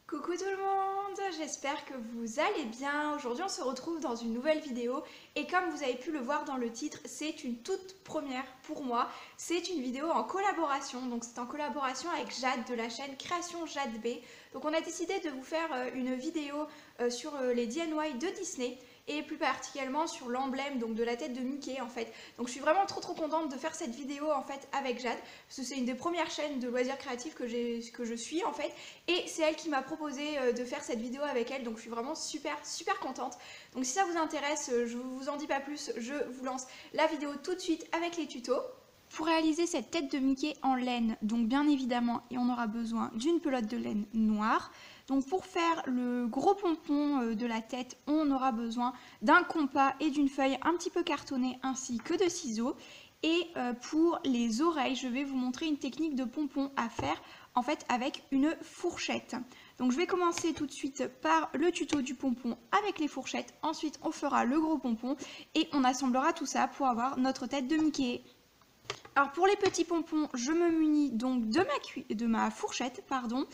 Coucou tout le monde, j'espère que vous allez bien. Aujourd'hui on se retrouve dans une nouvelle vidéo et comme vous avez pu le voir dans le titre, c'est une toute première pour moi. C'est une vidéo en collaboration, donc c'est en collaboration avec Jade de la chaîne Création Jade B. Donc on a décidé de vous faire une vidéo sur les DIY de Disney et plus particulièrement sur l'emblème donc de la tête de Mickey en fait. Donc je suis vraiment trop contente de faire cette vidéo en fait avec Jade parce que c'est une des premières chaînes de loisirs créatifs que je suis en fait et c'est elle qui m'a proposé de faire cette vidéo avec elle, donc je suis vraiment super contente. Donc si ça vous intéresse, je vous en dis pas plus, je vous lance la vidéo tout de suite avec les tutos. Pour réaliser cette tête de Mickey en laine, donc bien évidemment, et on aura besoin d'une pelote de laine noire. Donc pour faire le gros pompon de la tête, on aura besoin d'un compas et d'une feuille un petit peu cartonnée ainsi que de ciseaux. Et pour les oreilles, je vais vous montrer une technique de pompon à faire en fait avec une fourchette. Donc je vais commencer tout de suite par le tuto du pompon avec les fourchettes. Ensuite on fera le gros pompon et on assemblera tout ça pour avoir notre tête de Mickey. Alors pour les petits pompons, je me munis donc de ma fourchette, pardon.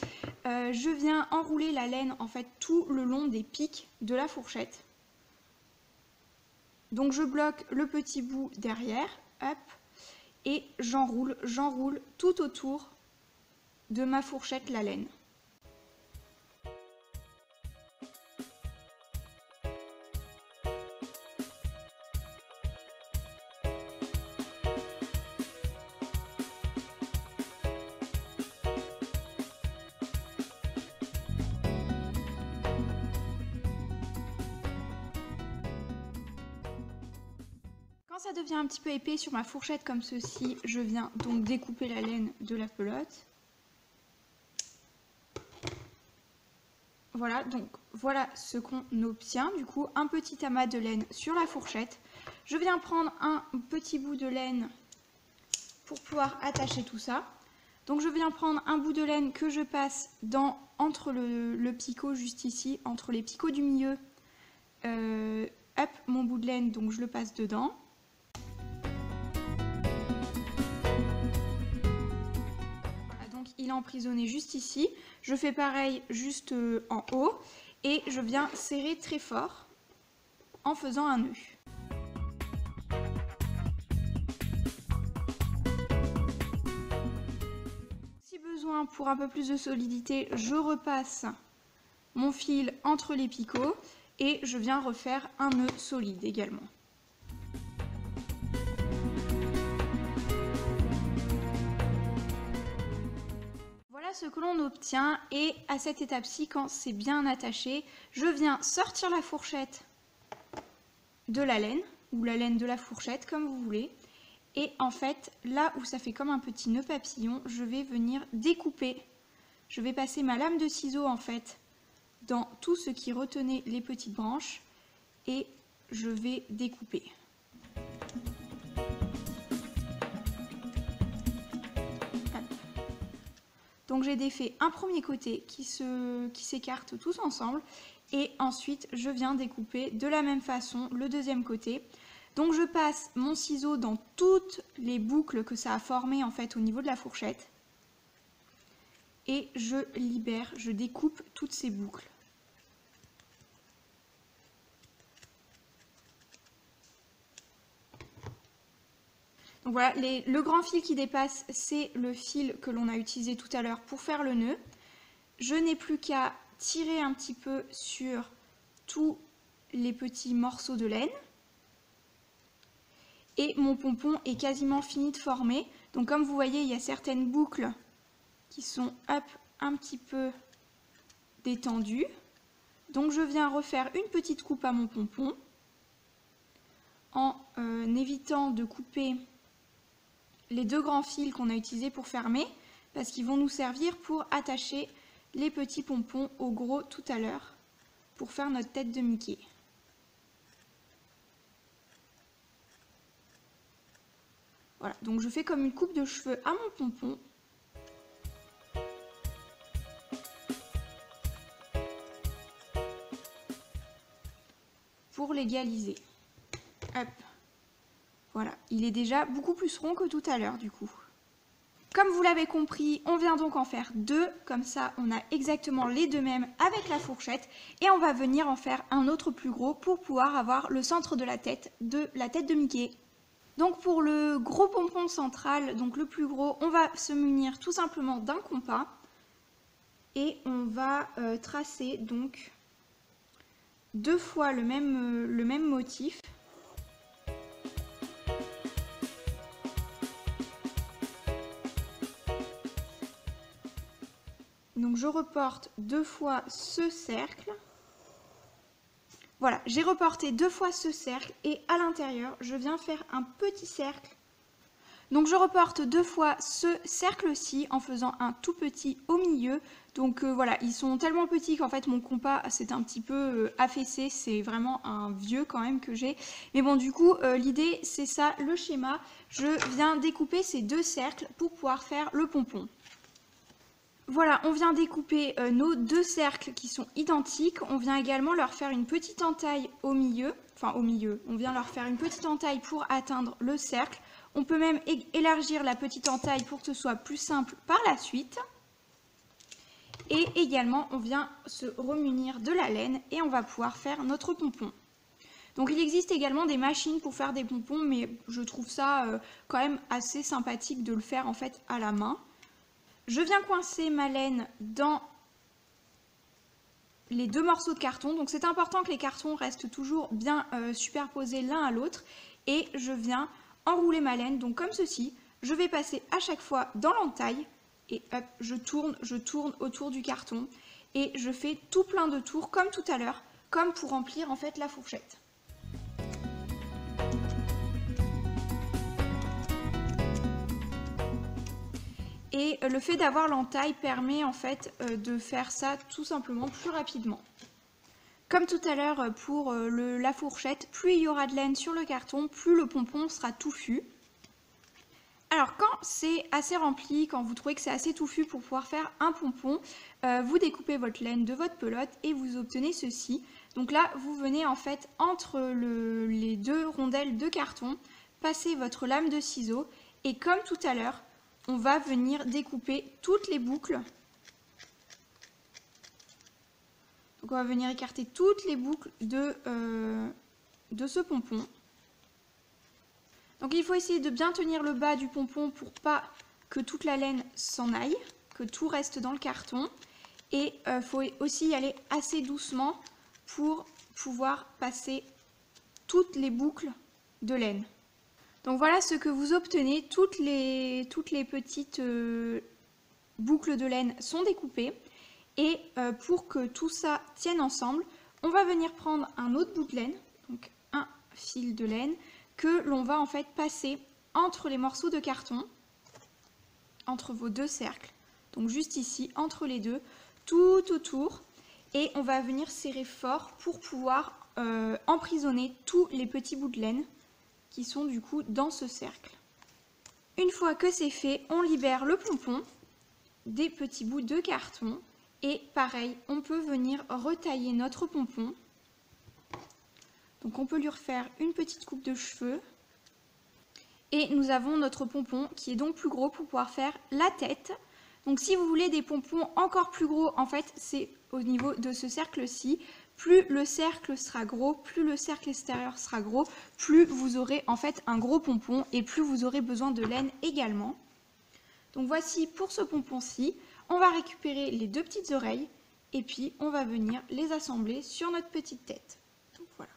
Je viens enrouler la laine en fait tout le long des pics de la fourchette. Donc je bloque le petit bout derrière, hop, et j'enroule tout autour de ma fourchette la laine. Quand ça devient un petit peu épais sur ma fourchette comme ceci, je viens donc découper la laine de la pelote. Voilà, donc voilà ce qu'on obtient, du coup un petit amas de laine sur la fourchette. Je viens prendre un petit bout de laine pour pouvoir attacher tout ça. Donc je viens prendre un bout de laine que je passe entre le picot juste ici, entre les picots du milieu. Hop, mon bout de laine, donc je le passe dedans. Il est emprisonné juste ici. Je fais pareil juste en haut et je viens serrer très fort en faisant un nœud. Si besoin, pour un peu plus de solidité, je repasse mon fil entre les picots et je viens refaire un nœud solide également. Voilà ce que l'on obtient et à cette étape-ci, quand c'est bien attaché, je viens sortir la fourchette de la laine ou la laine de la fourchette comme vous voulez. Et en fait, là où ça fait comme un petit nœud papillon, je vais venir découper. Je vais passer ma lame de ciseau en fait dans tout ce qui retenait les petites branches et je vais découper. Donc j'ai défait un premier côté qui s'écarte tous ensemble et ensuite je viens découper de la même façon le deuxième côté. Donc je passe mon ciseau dans toutes les boucles que ça a formées en fait au niveau de la fourchette et je libère, je découpe toutes ces boucles. Donc voilà, le grand fil qui dépasse, c'est le fil que l'on a utilisé tout à l'heure pour faire le nœud. Je n'ai plus qu'à tirer un petit peu sur tous les petits morceaux de laine. Et mon pompon est quasiment fini de former. Donc comme vous voyez, il y a certaines boucles qui sont hop, un petit peu détendues. Donc je viens refaire une petite coupe à mon pompon en évitant de couper les deux grands fils qu'on a utilisés pour fermer parce qu'ils vont nous servir pour attacher les petits pompons au gros tout à l'heure pour faire notre tête de Mickey. Voilà, donc je fais comme une coupe de cheveux à mon pompon. Pour l'égaliser. Hop. Voilà, il est déjà beaucoup plus rond que tout à l'heure du coup. Comme vous l'avez compris, on vient donc en faire 2, comme ça on a exactement les 2 mêmes avec la fourchette et on va venir en faire un autre plus gros pour pouvoir avoir le centre de la tête de Mickey. Donc pour le gros pompon central, donc le plus gros, on va se munir tout simplement d'un compas et on va tracer donc 2 fois le même motif. Donc je reporte 2 fois ce cercle. Voilà, j'ai reporté 2 fois ce cercle et à l'intérieur, je viens faire un petit cercle. Donc je reporte 2 fois ce cercle-ci en faisant un tout petit au milieu. Donc voilà, ils sont tellement petits qu'en fait mon compas c'est un petit peu affaissé, c'est vraiment un vieux quand même que j'ai. Mais bon, du coup, l'idée c'est ça, le schéma. Je viens découper ces 2 cercles pour pouvoir faire le pompon. Voilà, on vient découper nos 2 cercles qui sont identiques. On vient également leur faire une petite entaille au milieu. Enfin, au milieu, on vient leur faire une petite entaille pour atteindre le cercle. On peut même élargir la petite entaille pour que ce soit plus simple par la suite. Et également, on vient se remunir de la laine et on va pouvoir faire notre pompon. Donc il existe également des machines pour faire des pompons, mais je trouve ça quand même assez sympathique de le faire en fait à la main. Je viens coincer ma laine dans les 2 morceaux de carton. Donc c'est important que les cartons restent toujours bien superposés l'un à l'autre. Et je viens enrouler ma laine, donc comme ceci. Je vais passer à chaque fois dans l'entaille. Et hop, je tourne autour du carton. Et je fais tout plein de tours comme tout à l'heure, comme pour remplir en fait la fourchette. Et le fait d'avoir l'entaille permet en fait de faire ça tout simplement plus rapidement. Comme tout à l'heure pour la fourchette, plus il y aura de laine sur le carton, plus le pompon sera touffu. Alors quand c'est assez rempli, quand vous trouvez que c'est assez touffu pour pouvoir faire un pompon, vous découpez votre laine de votre pelote et vous obtenez ceci. Donc là, vous venez en fait entre les 2 rondelles de carton, passer votre lame de ciseau et comme tout à l'heure, on va venir découper toutes les boucles. Donc on va venir écarter toutes les boucles de ce pompon. Donc il faut essayer de bien tenir le bas du pompon pour pas que toute la laine s'en aille, que tout reste dans le carton. Et il faut aussi y aller assez doucement pour pouvoir passer toutes les boucles de laine. Donc voilà ce que vous obtenez, toutes les petites boucles de laine sont découpées et pour que tout ça tienne ensemble, on va venir prendre un autre bout de laine, donc un fil de laine que l'on va en fait passer entre les morceaux de carton, entre vos 2 cercles, donc juste ici entre les 2, tout autour et on va venir serrer fort pour pouvoir emprisonner tous les petits bouts de laine qui sont du coup dans ce cercle. Une fois que c'est fait, on libère le pompon des petits bouts de carton et pareil, on peut venir retailler notre pompon. Donc on peut lui refaire une petite coupe de cheveux et nous avons notre pompon qui est donc plus gros pour pouvoir faire la tête. Donc si vous voulez des pompons encore plus gros, en fait c'est au niveau de ce cercle-ci. Plus le cercle sera gros, plus le cercle extérieur sera gros, plus vous aurez en fait un gros pompon et plus vous aurez besoin de laine également. Donc voici pour ce pompon-ci, on va récupérer les 2 petites oreilles et puis on va venir les assembler sur notre petite tête. Donc voilà.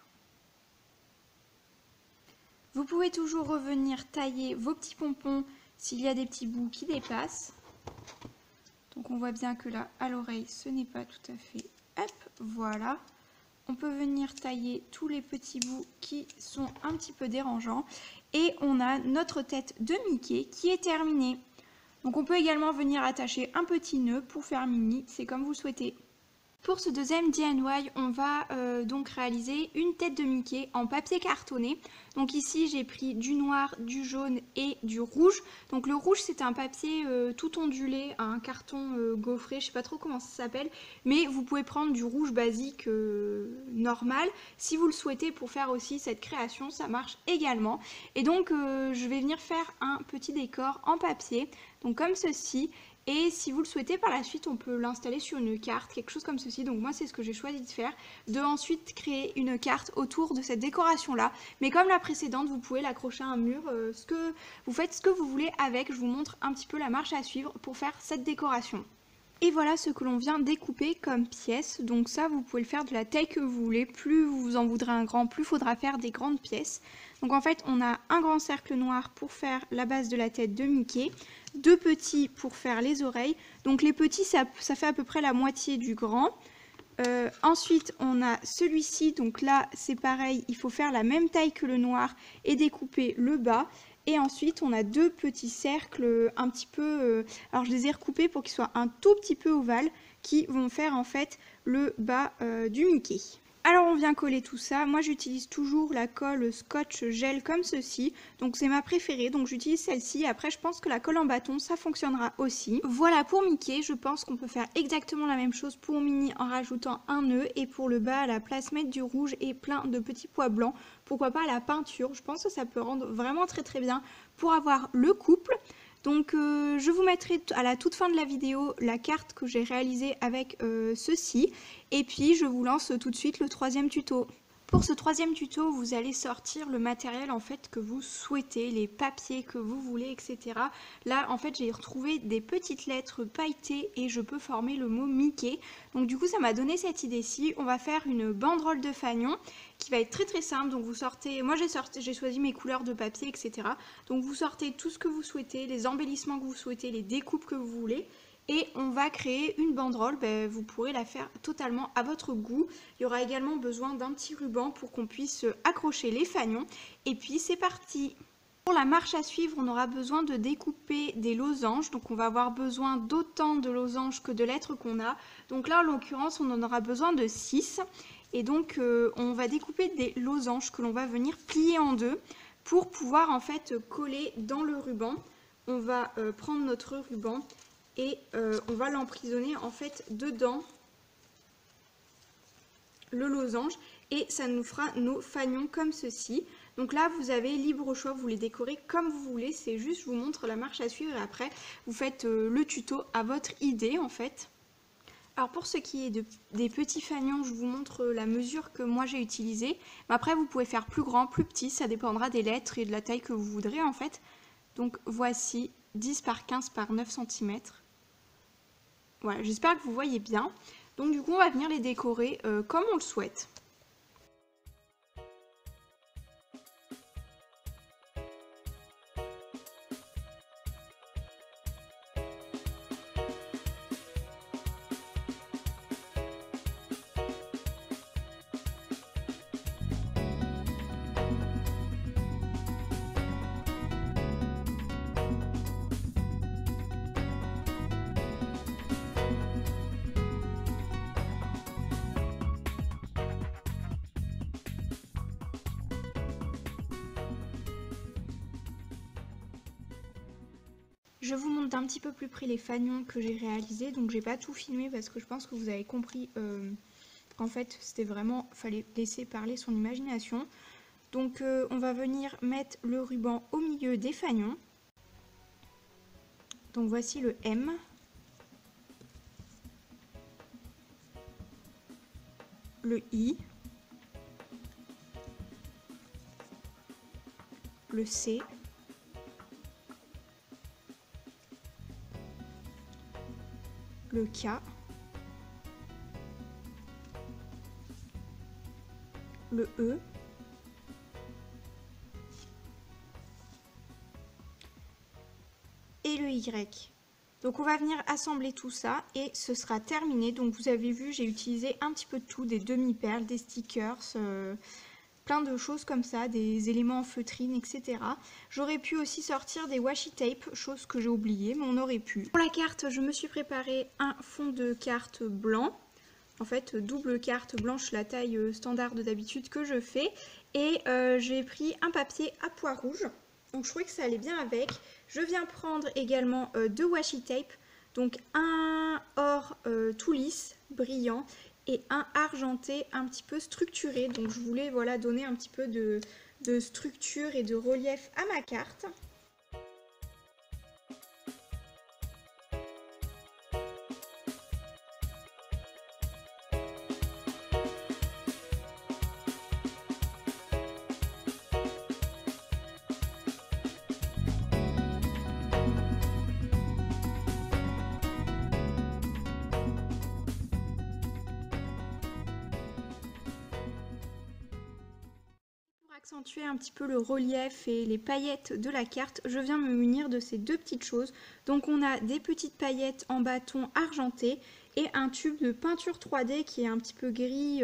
Vous pouvez toujours revenir tailler vos petits pompons s'il y a des petits bouts qui dépassent. Donc on voit bien que là, à l'oreille, ce n'est pas tout à fait... Hop, voilà. On peut venir tailler tous les petits bouts qui sont un petit peu dérangeants. Et on a notre tête de Mickey qui est terminée. Donc on peut également venir attacher un petit nœud pour faire mini, c'est comme vous souhaitez. Pour ce deuxième DIY, on va donc réaliser une tête de Mickey en papier cartonné. Donc ici j'ai pris du noir, du jaune et du rouge. Donc le rouge c'est un papier tout ondulé, un carton gaufré, je sais pas trop comment ça s'appelle. Mais vous pouvez prendre du rouge basique normal. Si vous le souhaitez pour faire aussi cette création, ça marche également. Et donc je vais venir faire un petit décor en papier, donc comme ceci. Et si vous le souhaitez par la suite, on peut l'installer sur une carte, quelque chose comme ceci. Donc moi c'est ce que j'ai choisi de faire, de ensuite créer une carte autour de cette décoration là. Mais comme la précédente, vous pouvez l'accrocher à un mur, vous faites ce que vous voulez avec. Je vous montre un petit peu la marche à suivre pour faire cette décoration. Et voilà ce que l'on vient découper comme pièces. Donc ça, vous pouvez le faire de la taille que vous voulez. Plus vous en voudrez un grand, plus il faudra faire des grandes pièces. Donc en fait, on a un grand cercle noir pour faire la base de la tête de Mickey. Deux petits pour faire les oreilles. Donc les petits, ça fait à peu près la moitié du grand. Ensuite, on a celui-ci. Donc là, c'est pareil. Il faut faire la même taille que le noir et découper le bas. Et ensuite, on a deux petits cercles un petit peu... alors, je les ai recoupés pour qu'ils soient un tout petit peu ovales, qui vont faire en fait le bas du Mickey. Alors, on vient coller tout ça. Moi, j'utilise toujours la colle Scotch Gel comme ceci. Donc, c'est ma préférée. Donc, j'utilise celle-ci. Après, je pense que la colle en bâton, ça fonctionnera aussi. Voilà pour Mickey. Je pense qu'on peut faire exactement la même chose pour Minnie en rajoutant un nœud. Et pour le bas, à la place, mettre du rouge et plein de petits pois blancs. Pourquoi pas la peinture. Je pense que ça peut rendre vraiment très très bien pour avoir le couple. Donc je vous mettrai à la toute fin de la vidéo la carte que j'ai réalisée avec ceci. Et puis je vous lance tout de suite le troisième tuto. Pour ce troisième tuto, vous allez sortir le matériel en fait que vous souhaitez, les papiers que vous voulez, etc. Là, en fait, j'ai retrouvé des petites lettres pailletées et je peux former le mot Mickey. Donc du coup, ça m'a donné cette idée-ci. On va faire une banderole de fanion qui va être très très simple. Donc vous sortez, moi j'ai choisi mes couleurs de papier, etc. Donc vous sortez tout ce que vous souhaitez, les embellissements que vous souhaitez, les découpes que vous voulez. Et on va créer une banderole, vous pourrez la faire totalement à votre goût. Il y aura également besoin d'un petit ruban pour qu'on puisse accrocher les fanions. Et puis c'est parti! Pour la marche à suivre, on aura besoin de découper des losanges. Donc on va avoir besoin d'autant de losanges que de lettres qu'on a. Donc là en l'occurrence on en aura besoin de 6. Et donc on va découper des losanges que l'on va venir plier en deux pour pouvoir en fait coller dans le ruban. On va prendre notre ruban et on va l'emprisonner en fait dedans le losange et ça nous fera nos fanions comme ceci. Donc là vous avez libre choix, vous les décorez comme vous voulez, c'est juste je vous montre la marche à suivre et après vous faites le tuto à votre idée en fait. Alors pour ce qui est des petits fanions, je vous montre la mesure que moi j'ai utilisée. Mais après vous pouvez faire plus grand, plus petit, ça dépendra des lettres et de la taille que vous voudrez en fait. Donc voici 10 par 15 par 9 cm. Voilà, j'espère que vous voyez bien. Donc du coup, on va venir les décorer comme on le souhaite. Je vous montre d'un petit peu plus près les fanions que j'ai réalisés. Donc j'ai pas tout filmé parce que je pense que vous avez compris qu'en fait c'était vraiment, fallait laisser parler son imagination. Donc on va venir mettre le ruban au milieu des fanions. Donc voici le M. Le I. Le C. Le K, le E, et le Y. Donc on va venir assembler tout ça et ce sera terminé. Donc vous avez vu, j'ai utilisé un petit peu de tout, des demi-perles, des stickers, plein de choses comme ça, des éléments en feutrine, etc. J'aurais pu aussi sortir des washi tape, chose que j'ai oublié, mais on aurait pu. Pour la carte, je me suis préparé un fond de carte blanc. En fait, double carte blanche, la taille standard d'habitude que je fais. Et j'ai pris un papier à pois rouge. Donc je trouvais que ça allait bien avec. Je viens prendre également deux washi tape. Donc un or tout lisse, brillant, et un argenté un petit peu structuré. Donc je voulais voilà, donner un petit peu de structure et de relief à ma carte. Accentuer un petit peu le relief et les paillettes de la carte, je viens me munir de ces deux petites choses. Donc on a des petites paillettes en bâton argenté et un tube de peinture 3D qui est un petit peu gris,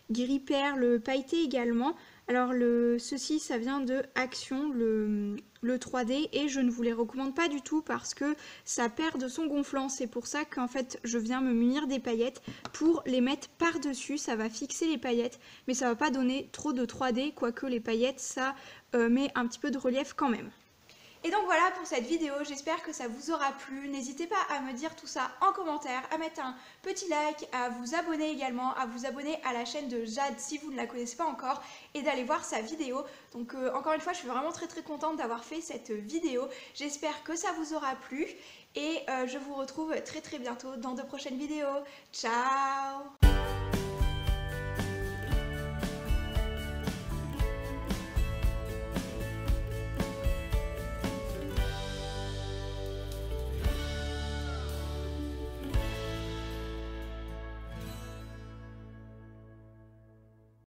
gris perle pailleté également. Alors ceci ça vient de Action, le 3D, et je ne vous les recommande pas du tout parce que ça perd de son gonflant. C'est pour ça qu'en fait je viens me munir des paillettes pour les mettre par dessus. Ça va fixer les paillettes mais ça va pas donner trop de 3D, quoique les paillettes ça met un petit peu de relief quand même. Et donc voilà pour cette vidéo, j'espère que ça vous aura plu. N'hésitez pas à me dire tout ça en commentaire, à mettre un petit like, à vous abonner également, à vous abonner à la chaîne de Jade si vous ne la connaissez pas encore et d'aller voir sa vidéo. Donc encore une fois, je suis vraiment très contente d'avoir fait cette vidéo. J'espère que ça vous aura plu et je vous retrouve très bientôt dans de prochaines vidéos. Ciao!